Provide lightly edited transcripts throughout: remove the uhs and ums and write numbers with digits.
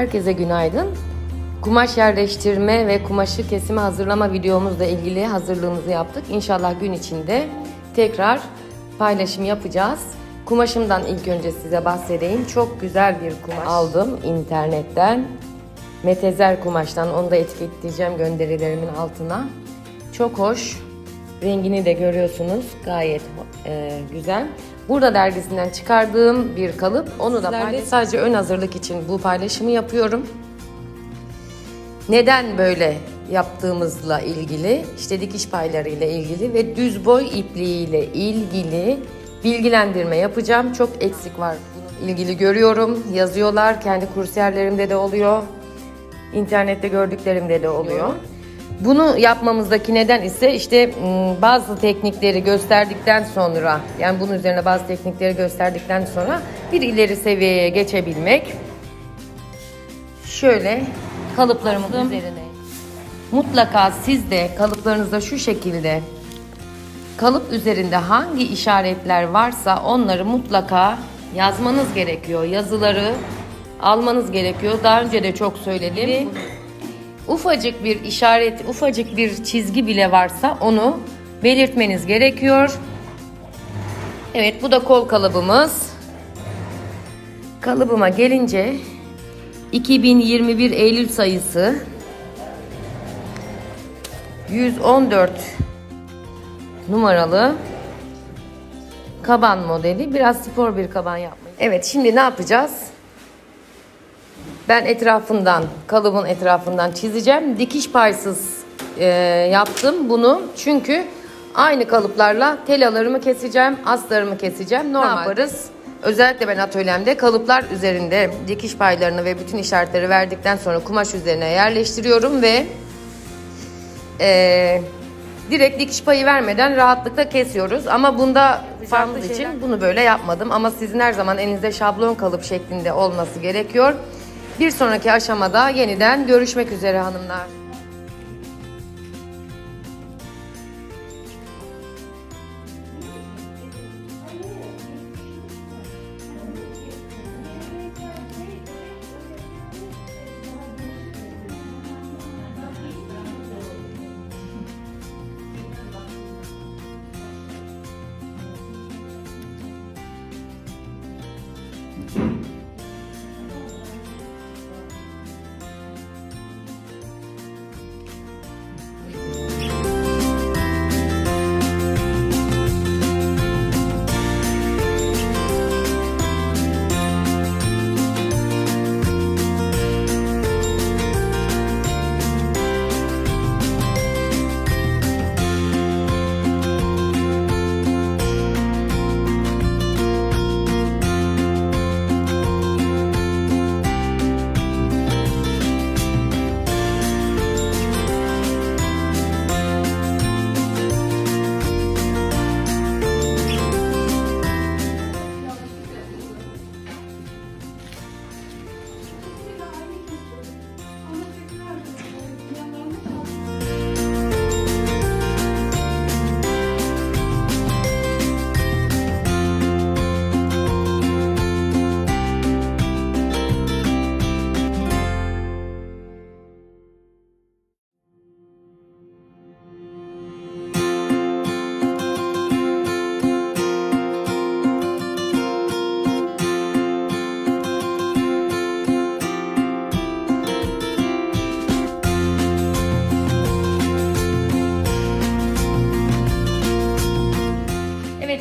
Herkese günaydın. Kumaş yerleştirme ve kumaşı kesime hazırlama videomuzla ilgili hazırlığımızı yaptık. İnşallah gün içinde tekrar paylaşım yapacağız. Kumaşımdan ilk önce size bahsedeyim. Çok güzel bir kumaş aldım internetten. Metezer kumaştan, onu da etiketleyeceğim gönderilerimin altına. Çok hoş. Rengini de görüyorsunuz. Gayet güzel. Burada dergisinden çıkardığım bir kalıp. Onu da sadece ön hazırlık için bu paylaşımı yapıyorum. Neden böyle yaptığımızla ilgili, işte dikiş payları ile ilgili ve düz boy ipliği ile ilgili bilgilendirme yapacağım. Çok eksik var bununla ilgili, görüyorum. Yazıyorlar. Kendi kursiyerlerimde de oluyor. İnternette gördüklerimde de oluyor. Bunu yapmamızdaki neden ise işte bazı teknikleri gösterdikten sonra, yani bunun üzerine bazı teknikleri gösterdikten sonra bir ileri seviyeye geçebilmek. Şöyle kalıplarımın üzerine. Mutlaka siz de kalıplarınızda şu şekilde kalıp üzerinde hangi işaretler varsa onları mutlaka yazmanız gerekiyor. Yazıları almanız gerekiyor. Daha önce de çok söyledim. Ufacık bir işaret, ufacık bir çizgi bile varsa onu belirtmeniz gerekiyor. Evet, bu da kol kalıbımız. Kalıbıma gelince 2021 Eylül sayısı 114 numaralı kaban modeli. Biraz spor bir kaban yapmayı. Evet, şimdi ne yapacağız? Ben etrafından, kalıbın etrafından çizeceğim. Dikiş paysız yaptım bunu. Çünkü aynı kalıplarla telalarımı keseceğim, aslarımı keseceğim. Normal. Ne yaparız? Özellikle ben atölyemde kalıplar üzerinde dikiş paylarını ve bütün işaretleri verdikten sonra kumaş üzerine yerleştiriyorum ve direkt dikiş payı vermeden rahatlıkla kesiyoruz. Ama bunda farklı için bunu böyle yapmadım. Ama sizin her zaman elinizde şablon kalıp şeklinde olması gerekiyor. Bir sonraki aşamada yeniden görüşmek üzere hanımlar.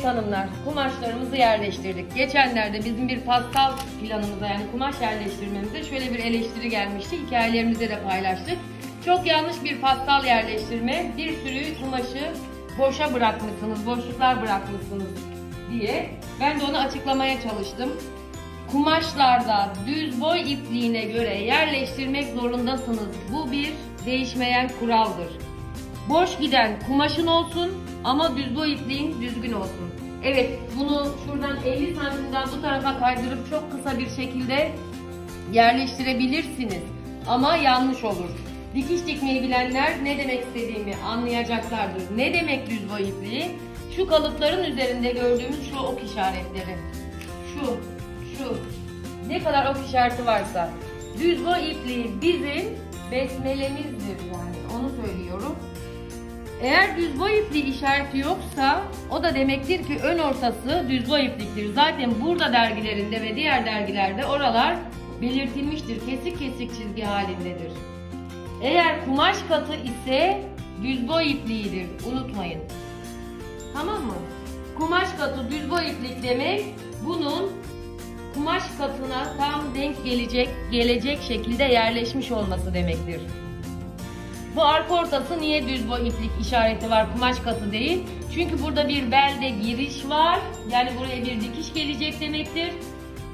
Hanımlar, kumaşlarımızı yerleştirdik. Geçenlerde bizim bir pastal planımıza, yani kumaş yerleştirmemize şöyle bir eleştiri gelmişti. Hikayelerimizde de paylaştık. Çok yanlış bir pastal yerleştirme. Bir sürü kumaşı boşa bırakmışsınız, boşluklar bırakmışsınız diye. Ben de onu açıklamaya çalıştım. Kumaşlarda düz boy ipliğine göre yerleştirmek zorundasınız. Bu bir değişmeyen kuraldır. Boş giden kumaşın olsun ama düz boy ipliğin düzgün olsun. Evet, bunu şuradan 50 santimden bu tarafa kaydırıp çok kısa bir şekilde yerleştirebilirsiniz. Ama yanlış olur. Dikiş dikmeyi bilenler ne demek istediğimi anlayacaklardır. Ne demek düz boy ipliği? Şu kalıpların üzerinde gördüğümüz şu ok işaretleri. Şu. Ne kadar ok işareti varsa Düz boy ipliği bizim besmelemizdir, yani onu söylüyorum. Eğer düz boy ipliği işareti yoksa o da demektir ki ön ortası düz boy ipliktir. Zaten burada dergilerinde ve diğer dergilerde oralar belirtilmiştir. Kesik kesik çizgi halindedir. Eğer kumaş katı ise düz boy ipliğidir. Unutmayın. Tamam mı? Kumaş katı düz boy iplik demek, bunun kumaş katına tam denk gelecek şekilde yerleşmiş olması demektir. Bu arka ortası niye düz boy iplik işareti var, kumaş katı değil? Çünkü burada bir belde giriş var. Yani buraya bir dikiş gelecek demektir.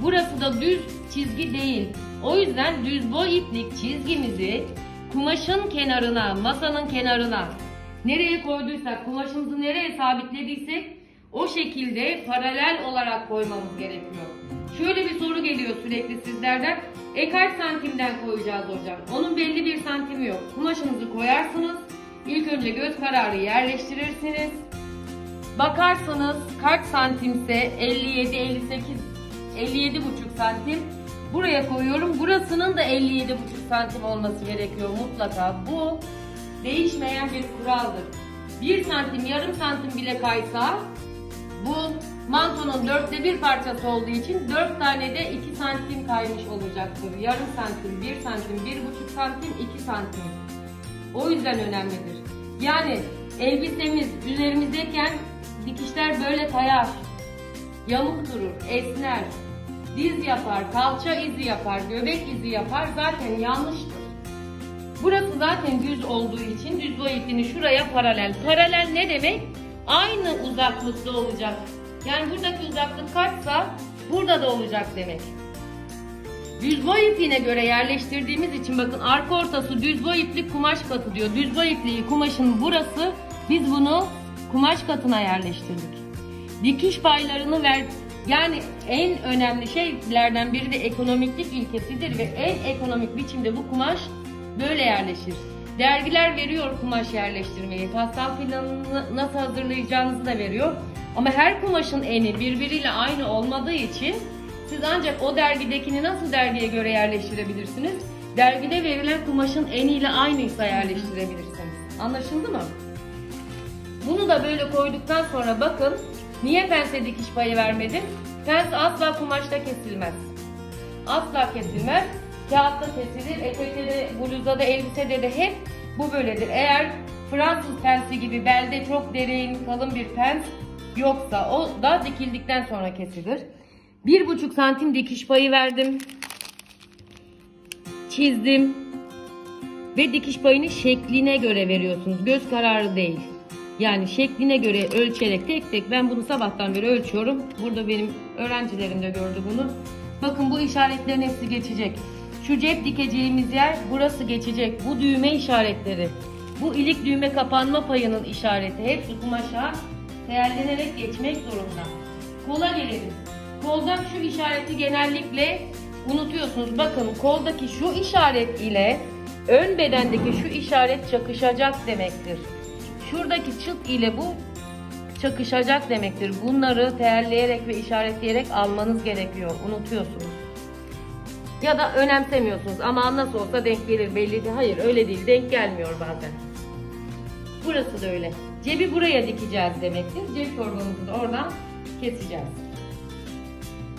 Burası da düz çizgi değil. O yüzden düz boy iplik çizgimizi kumaşın kenarına, masanın kenarına nereye koyduysak, kumaşımızı nereye sabitlediysek o şekilde paralel olarak koymamız gerekiyor. Şöyle bir soru geliyor sürekli sizlerden. Kaç santimden koyacağız hocam? Onun belli bir santimi yok. Kumaşınızı koyarsınız. İlk önce göz kararı yerleştirirsiniz. Bakarsınız kaç santimse 57, 58, 57,5 santim. Buraya koyuyorum. Burasının da 57,5 santim olması gerekiyor mutlaka. Bu değişmeyen bir kuraldır. 1 santim, yarım santim bile kaysa bu mantonun 1/4 parçası olduğu için 4 tane de 2 santim kaymış olacaktır. Yarım santim, 1 santim, 1,5 santim, 2 santim. O yüzden önemlidir. Yani elbisemiz üzerimizdeyken dikişler böyle kayar, yamuk durur, esner, diz yapar, kalça izi yapar, göbek izi yapar, zaten yanlıştır. Burası zaten düz olduğu için düz boy ipliğini şuraya paralel. Paralel ne demek? Aynı uzaklıkta olacak. Yani buradaki uzaklık kaçsa burada da olacak demek. Düz boy ipliğine göre yerleştirdiğimiz için bakın arka ortası düz boy iplik kumaş katı diyor. Düz boy ipliği kumaşın burası. Biz bunu kumaş katına yerleştirdik. Dikiş paylarını ver. Yani en önemli şeylerden biri de ekonomiklik ilkesidir ve en ekonomik biçimde bu kumaş böyle yerleşir. Dergiler veriyor kumaş yerleştirmeyi. Pastal planını nasıl hazırlayacağınızı da veriyor. Ama her kumaşın eni birbiriyle aynı olmadığı için siz ancak o dergidekini nasıl dergiye göre yerleştirebilirsiniz? Dergide verilen kumaşın eniyle aynıysa yerleştirebilirsiniz. Anlaşıldı mı? Bunu da böyle koyduktan sonra bakın, niye pense dikiş payı vermedim? Pens asla kumaşta kesilmez. Asla kesilmez. Kağıtta kesilir, etekte de, bluzda da, elbisede de hep bu böyledir. Eğer Fransız pensi gibi belde çok derin, kalın bir pens yoksa o da dikildikten sonra kesilir. 1,5 santim dikiş payı verdim. Çizdim. Ve dikiş payını şekline göre veriyorsunuz. Göz kararı değil. Yani şekline göre ölçerek tek tek, ben bunu sabahtan beri ölçüyorum. Burada benim öğrencilerim de gördü bunu. Bakın bu işaretlerin hepsi geçecek. Şu cep dikeceğimiz yer burası geçecek. Bu düğme işaretleri. Bu ilik düğme kapanma payının işareti. Hepsi kumaşa değerlenerek geçmek zorunda. Kola gelelim. Kolda şu işareti genellikle unutuyorsunuz. Bakın koldaki şu işaret ile ön bedendeki şu işaret çakışacak demektir. Şuradaki çıt ile bu çakışacak demektir. Bunları değerleyerek ve işaretleyerek almanız gerekiyor. Unutuyorsunuz. Ya da önemsemiyorsunuz. Ama nasıl olsa denk gelir belli değil. Hayır öyle değil. Denk gelmiyor bazen. Burası da öyle. Cebi buraya dikeceğiz demektir. Cep torbamızı da oradan keseceğiz.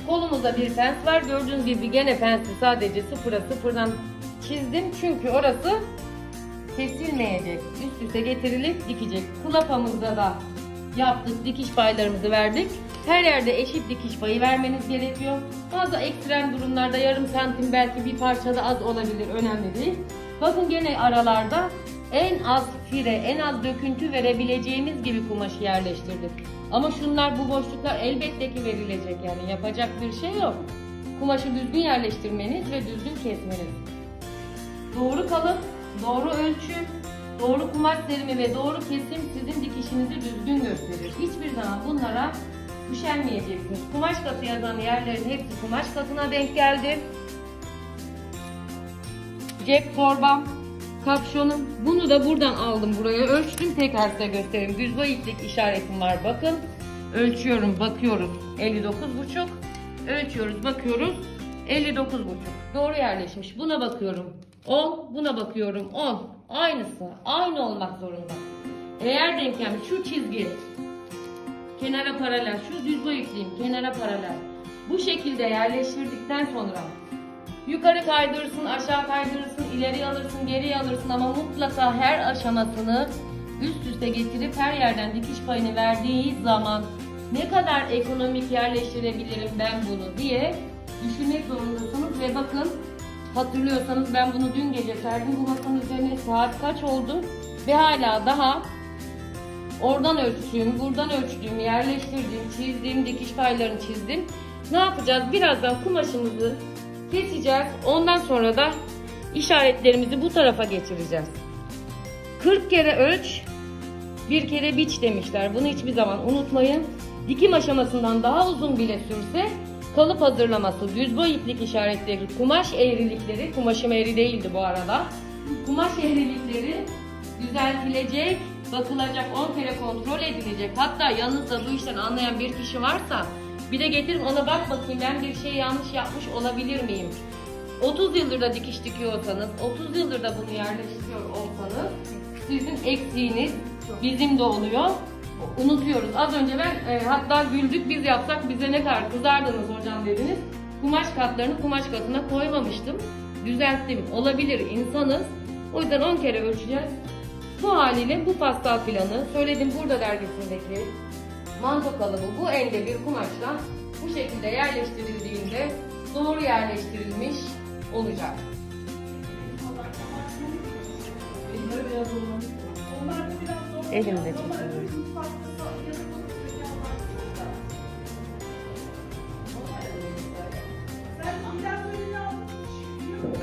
Kolumuzda bir pens var. Gördüğünüz gibi gene pensi sadece sıfırdan çizdim. Çünkü orası kesilmeyecek. Üst üste getirilip dikecek. Klapamızda da yaptık. Dikiş paylarımızı verdik. Her yerde eşit dikiş payı vermeniz gerekiyor. Bazı ekstrem durumlarda yarım santim, belki bir parçada az olabilir. Önemli değil. Bakın gene aralarda en az fire, en az döküntü verebileceğimiz gibi kumaşı yerleştirdik. Ama şunlar, bu boşluklar elbette ki verilecek, yani yapacak bir şey yok. Kumaşı düzgün yerleştirmeniz ve düzgün kesmeniz. Doğru kalıp, doğru ölçü, doğru kumaş serimi ve doğru kesim sizin dikişinizi düzgün gösterir. Hiçbir zaman bunlara üşenmeyeceksiniz. Kumaş katı yazan yerlerin hepsi kumaş katına denk geldi. Cep torbam, kapşonum, bunu da buradan aldım, buraya ölçtüm, tekrar size göstereyim. Düz boy iplik işaretim var, bakın. Ölçüyorum, bakıyoruz. 59,5. Ölçüyoruz, bakıyoruz. 59,5. Doğru yerleşmiş. Buna bakıyorum 10, buna bakıyorum 10. Aynısı. Aynı olmak zorunda. Eğer denklem şu çizgi kenara paralel, şu düz boy ipliğim kenara paralel. Bu şekilde yerleştirdikten sonra yukarı kaydırırsın, aşağı kaydırırsın, ileri alırsın, geriye alırsın ama mutlaka her aşamasını üst üste getirip her yerden dikiş payını verdiği zaman ne kadar ekonomik yerleştirebilirim ben bunu diye düşünmek zorundasınız. Ve bakın, hatırlıyorsanız ben bunu dün gece serdim bu masanın üzerine, saat kaç oldu ve hala daha oradan ölçtüğüm, buradan ölçtüğüm, yerleştirdiğim, çizdiğim, dikiş paylarını çizdim. Ne yapacağız? Birazdan kumaşımızı keseceğiz. Ondan sonra da işaretlerimizi bu tarafa geçireceğiz. 40 kere ölç, bir kere biç demişler. Bunu hiçbir zaman unutmayın. Dikim aşamasından daha uzun bile sürse kalıp hazırlaması, düz boy iplik işaretleri, kumaş eğrilikleri, kumaşım eğri değildi bu arada. Kumaş eğrilikleri düzeltilecek, bakılacak, 10 kere kontrol edilecek. Hatta yanınızda bu işten anlayan bir kişi varsa bir de getirin ona, bak bakayım ben bir şey yanlış yapmış olabilir miyim? 30 yıldır da dikiş dikiyorsanız, 30 yıldır da bunu yerleştiriyor olsanız sizin eksiğiniz bizim de oluyor. Unutuyoruz. Az önce ben hatta güldük, biz yapsak bize ne kadar kızardınız hocam dediniz. Kumaş katlarını kumaş katına koymamıştım. Düzelttim. Olabilir, insanız. O yüzden 10 kere ölçeceğiz. Bu haliyle bu pastal planı söyledim burada dergisindeki manto kalıbı bu elde bir kumaşla bu şekilde yerleştirildiğinde doğru yerleştirilmiş olacak. Elimde tutuyorum.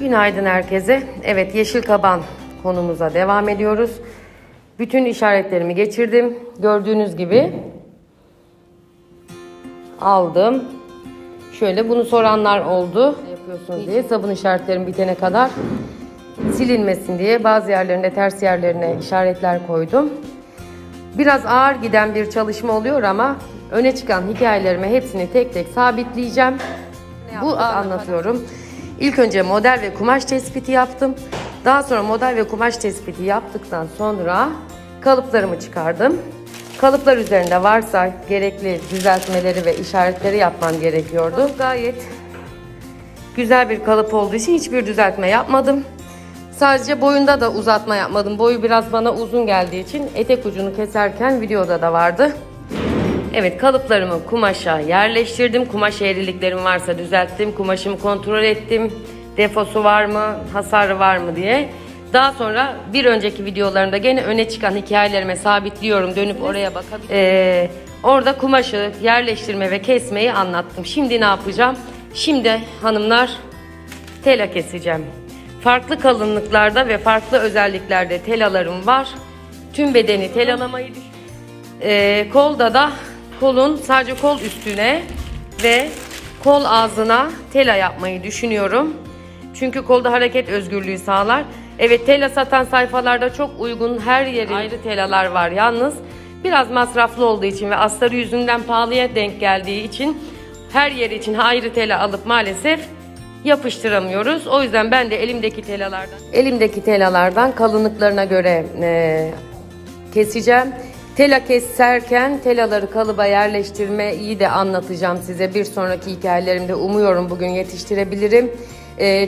Günaydın herkese. Evet, yeşil kaban konumuza devam ediyoruz. Bütün işaretlerimi geçirdim. Gördüğünüz gibi aldım. Şöyle, bunu soranlar oldu. Yapıyorsunuz diye sabun işaretlerim bitene kadar silinmesin diye bazı yerlerinde, ters yerlerine işaretler koydum. Biraz ağır giden bir çalışma oluyor ama öne çıkan hikayelerime hepsini tek tek sabitleyeceğim. Bu anlatıyorum. İlk önce model ve kumaş tespiti yaptım. Daha sonra model ve kumaş tespiti yaptıktan sonra kalıplarımı çıkardım. Kalıplar üzerinde varsa gerekli düzeltmeleri ve işaretleri yapmam gerekiyordu. Gayet güzel bir kalıp olduğu için hiçbir düzeltme yapmadım. Sadece boyunda da uzatma yapmadım. Boyu biraz bana uzun geldiği için etek ucunu keserken videoda da vardı. Evet, kalıplarımı kumaşa yerleştirdim. Kumaş eğriliklerim varsa düzelttim. Kumaşımı kontrol ettim. Defosu var mı, hasarı var mı diye. Daha sonra bir önceki videolarımda gene öne çıkan hikayelerime sabitliyorum. Dönüp oraya bakabilirim. Orada kumaşı yerleştirme ve kesmeyi anlattım. Şimdi ne yapacağım? Şimdi hanımlar tela keseceğim. Farklı kalınlıklarda ve farklı özelliklerde telalarım var. Tüm bedeni telalamayı düşünüyorum. Kolda da kolun sadece kol üstüne ve kol ağzına tela yapmayı düşünüyorum. Çünkü kolda hareket özgürlüğü sağlar. Evet, tela satan sayfalarda çok uygun, her yeri ayrı telalar var. Yalnız biraz masraflı olduğu için ve astarı yüzünden pahalıya denk geldiği için her yer için ayrı tela alıp maalesef yapıştıramıyoruz. O yüzden ben de elimdeki telalardan kalınlıklarına göre keseceğim. Tela keserken telaları kalıba yerleştirmeyi de anlatacağım size. Bir sonraki hikayelerimde umuyorum bugün yetiştirebilirim.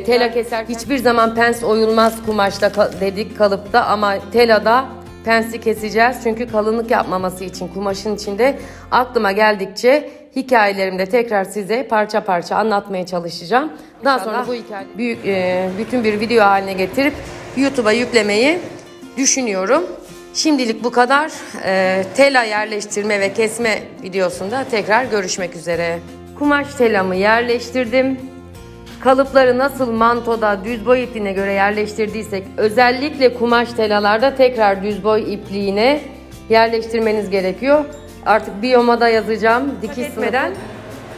Tela keserken hiçbir zaman pens oyulmaz kumaşta dedik kalıpta, ama telada pensi keseceğiz. Çünkü kalınlık yapmaması için kumaşın içinde aklıma geldikçe hikayelerimde tekrar size parça parça anlatmaya çalışacağım. Daha sonra bu hikayeyi bütün bir video haline getirip YouTube'a yüklemeyi düşünüyorum. Şimdilik bu kadar. Tela yerleştirme ve kesme videosunda tekrar görüşmek üzere. Kumaş telamı yerleştirdim. Kalıpları nasıl mantoda düz boy ipliğine göre yerleştirdiysek özellikle kumaş telalarda tekrar düz boy ipliğine yerleştirmeniz gerekiyor. Artık biyomada yazacağım. Dikiş etmeden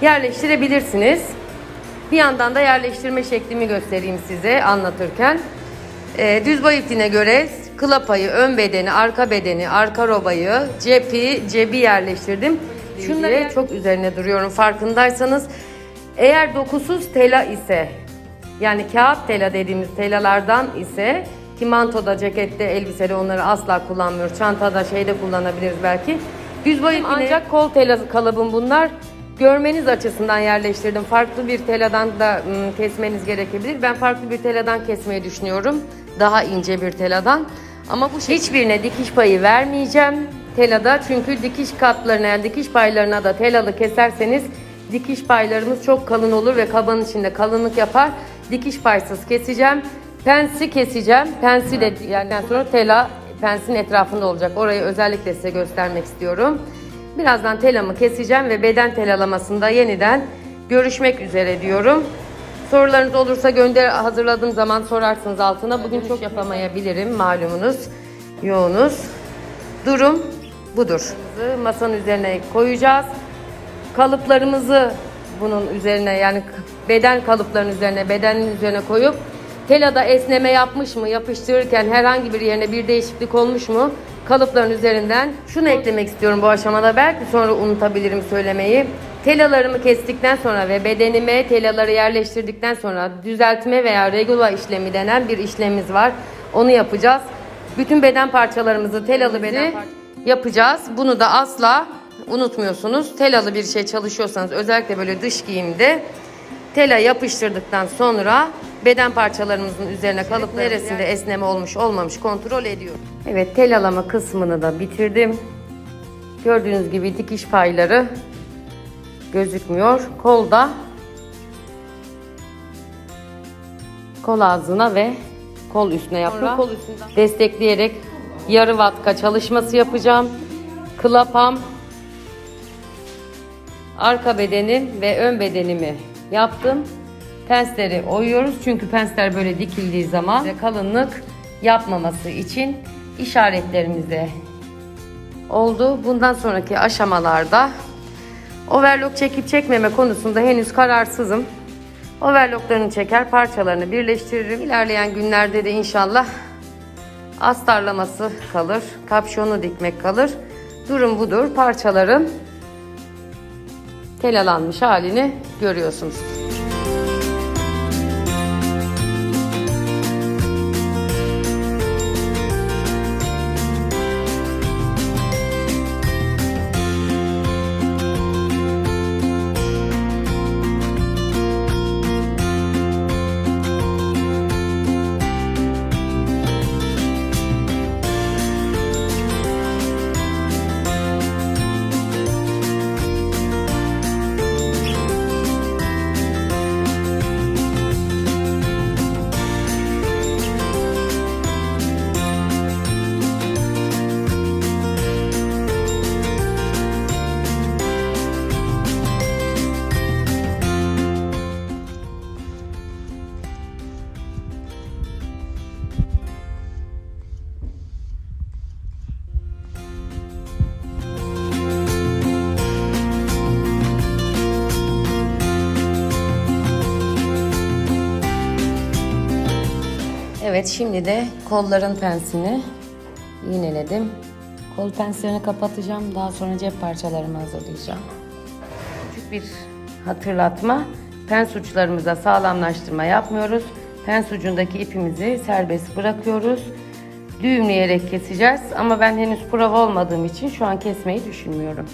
yerleştirebilirsiniz. Bir yandan da yerleştirme şeklimi göstereyim size anlatırken. Düz boy ipliğine göre kıla payı, ön bedeni, arka bedeni, arka robayı, cebi yerleştirdim. Şunları çok üzerine duruyorum farkındaysanız. Eğer dokusuz tela ise, yani kağıt tela dediğimiz telalardan ise, ki mantoda, cekette, elbisede onları asla kullanmıyoruz. Çantada, şeyde kullanabiliriz belki. Düz boy ipini, ancak kol tela kalıbım bunlar. Görmeniz açısından yerleştirdim. Farklı bir teladan da kesmeniz gerekebilir. Ben farklı bir teladan kesmeyi düşünüyorum. Daha ince bir teladan. Ama bu hiçbirine dikiş payı vermeyeceğim telada. Çünkü dikiş katlarına, yani dikiş paylarına da telalı keserseniz dikiş paylarımız çok kalın olur ve kabanın içinde kalınlık yapar. Dikiş paysız keseceğim. Pensi keseceğim. Pensi de yani sonra tela pensin etrafında olacak. Orayı özellikle size göstermek istiyorum. Birazdan telamı keseceğim ve beden telalamasında yeniden görüşmek üzere diyorum. Sorularınız olursa hazırladığım zaman sorarsınız altına. Bugün çok yapamayabilirim, malumunuz, yoğunuz. Durum budur. Masanın üzerine koyacağız. Kalıplarımızı bunun üzerine, yani beden kalıplarının üzerine, bedenin üzerine koyup telada esneme yapmış mı, yapıştırırken herhangi bir yerine bir değişiklik olmuş mu, kalıpların üzerinden şunu eklemek istiyorum bu aşamada, belki sonra unutabilirim söylemeyi. Telalarımı kestikten sonra ve bedenime telaları yerleştirdikten sonra düzeltme veya regula işlemi denen bir işlemimiz var. Onu yapacağız. Bütün beden parçalarımızı telalı beden yapacağız. Bunu da asla unutmuyorsunuz. Telalı bir şey çalışıyorsanız, özellikle böyle dış giyimde, tela yapıştırdıktan sonra beden parçalarımızın üzerine kalıp neresinde esneme olmuş olmamış kontrol ediyorum. Evet, telalama kısmını da bitirdim. Gördüğünüz gibi dikiş payları gözükmüyor. Kolda kol ağzına ve kol üstüne yapıyorum. Kol üstünden destekleyerek yarı vatka çalışması yapacağım. Klapam, arka bedenim ve ön bedenimi yaptım. Pensleri oyuyoruz çünkü pensler böyle dikildiği zaman kalınlık yapmaması için işaretlerimize oldu. Bundan sonraki aşamalarda overlock çekip çekmeme konusunda henüz kararsızım. Overlocklarını çeker, parçalarını birleştiririm. İlerleyen günlerde de inşallah astarlaması kalır, kapşonu dikmek kalır. Durum budur. Parçaların telalanmış halini görüyorsunuz. Evet, şimdi de kolların pensini iğneledim. Kol penslerini kapatacağım. Daha sonra cep parçalarımı hazırlayacağım. Küçük bir hatırlatma. Pens uçlarımıza sağlamlaştırma yapmıyoruz. Pens ucundaki ipimizi serbest bırakıyoruz. Düğümleyerek keseceğiz. Ama ben henüz prova olmadığım için şu an kesmeyi düşünmüyorum.